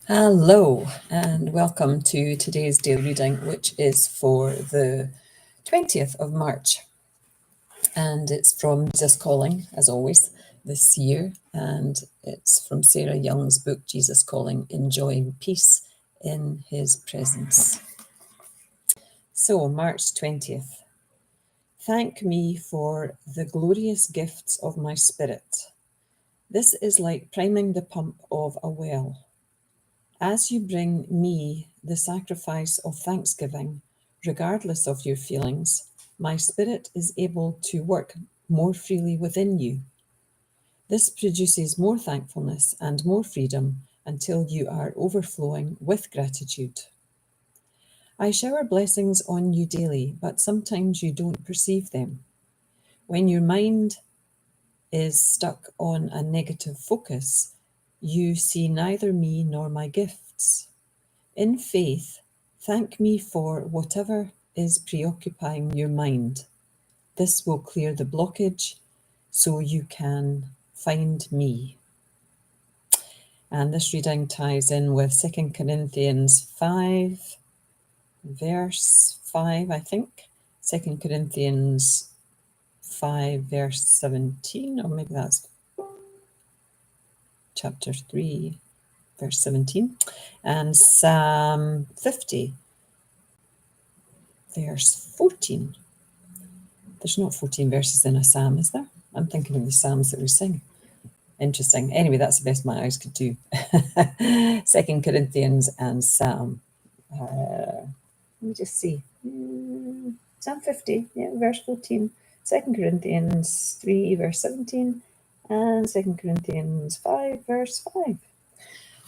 Hello and welcome to today's daily reading, which is for the 20th of March. And it's from Jesus Calling, as always, this year. And it's from Sarah Young's book, Jesus Calling, Enjoying Peace in His Presence. So, March 20th. Thank me for the glorious gifts of my spirit. This is like priming the pump of a well. As you bring me the sacrifice of thanksgiving, regardless of your feelings, my spirit is able to work more freely within you. This produces more thankfulness and more freedom until you are overflowing with gratitude. I shower blessings on you daily, but sometimes you don't perceive them. When your mind is stuck on a negative focus, you see neither me nor my gifts. In faith, thank me for whatever is preoccupying your mind. This will clear the blockage so you can find me. And this reading ties in with 2 Corinthians 5, verse 5, I think. 2 Corinthians 5, verse 17, or maybe that's chapter 3, verse 17. And Psalm 50, verse 14. There's not 14 verses in a psalm, is there? I'm thinking of the psalms that we sing. Interesting. Anyway, that's the best my eyes could do. 2 Corinthians and Psalm. Let me just see. Psalm 50, yeah, verse 14. 2 Corinthians 3, verse 17. And 2 Corinthians 5, verse 5.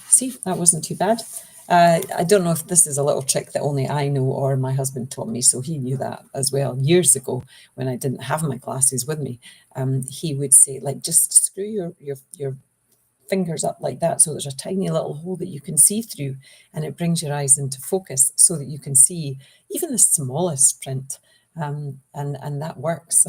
See, that wasn't too bad. I don't know if this is a little trick that only I know or my husband taught me, so he knew that as well. Years ago, when I didn't have my glasses with me, he would say, like, just screw your fingers up like that, so there's a tiny little hole that you can see through, and it brings your eyes into focus so that you can see even the smallest print. And that works.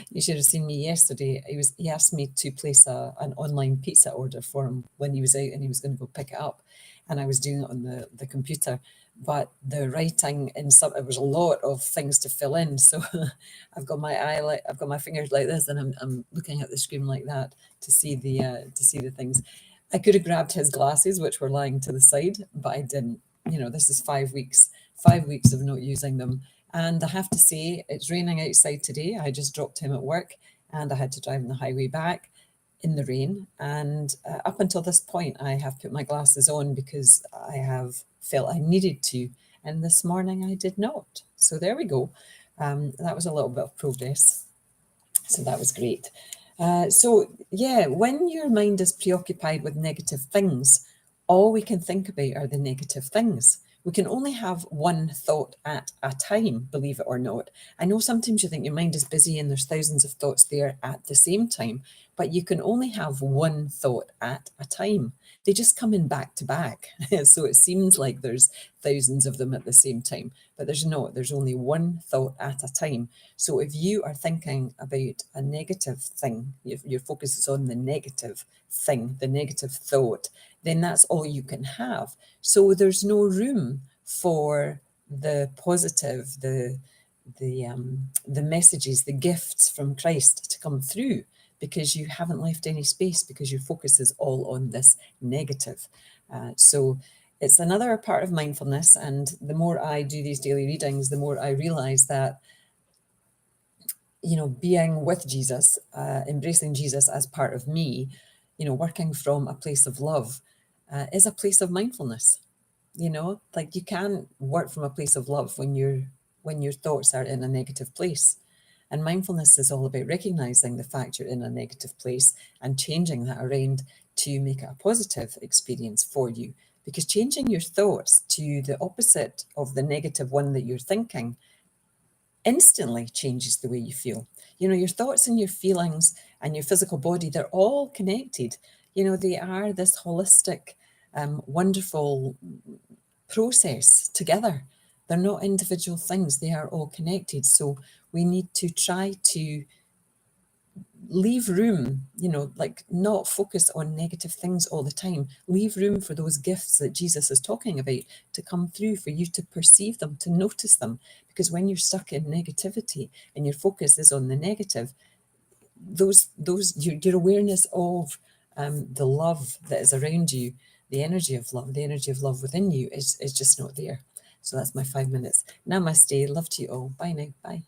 You should have seen me yesterday. He asked me to place an online pizza order for him when he was out and he was going to go pick it up, and I was doing it on the computer, but the writing in some, it was a lot of things to fill in, so I've got my fingers like this, and I'm looking at the screen like that to see the things. I could have grabbed his glasses, which were lying to the side, but I didn't. This is 5 weeks of not using them. And I have to say, it's raining outside today. I just dropped him at work and I had to drive on the highway back in the rain. And up until this point, I have put my glasses on because I have felt I needed to. And this morning I did not. So there we go. That was a little bit of progress. So that was great. When your mind is preoccupied with negative things, all we can think about are the negative things. We can only have one thought at a time, believe it or not. I know sometimes you think your mind is busy and there's thousands of thoughts there at the same time, but you can only have one thought at a time. They just come in back to back. So it seems like there's thousands of them at the same time, but there's not. There's only one thought at a time. So if you are thinking about a negative thing, your focus is on the negative thing, the negative thought, then that's all you can have. So there's no room for the positive, the messages, the gifts from Christ to come through, because you haven't left any space, because your focus is all on this negative. So it's another part of mindfulness, and the more I do these daily readings, the more I realize that being with Jesus, embracing Jesus as part of me, working from a place of love, is a place of mindfulness. Like, you can't work from a place of love when your thoughts are in a negative place. And mindfulness is all about recognizing the fact you're in a negative place and changing that around to make it a positive experience for you. Because changing your thoughts to the opposite of the negative one that you're thinking instantly changes the way you feel. Your thoughts and your feelings and your physical body, they're all connected. They are this holistic, wonderful process together. They're not individual things. They are all connected. So we need to try to leave room, like not focus on negative things all the time. Leave room for those gifts that Jesus is talking about to come through, for you to perceive them, to notice them. Because when you're stuck in negativity and your focus is on the negative, your awareness of the love that is around you, the energy of love within you is just not there. So that's my 5 minutes. Namaste. Love to you all. Bye now. Bye.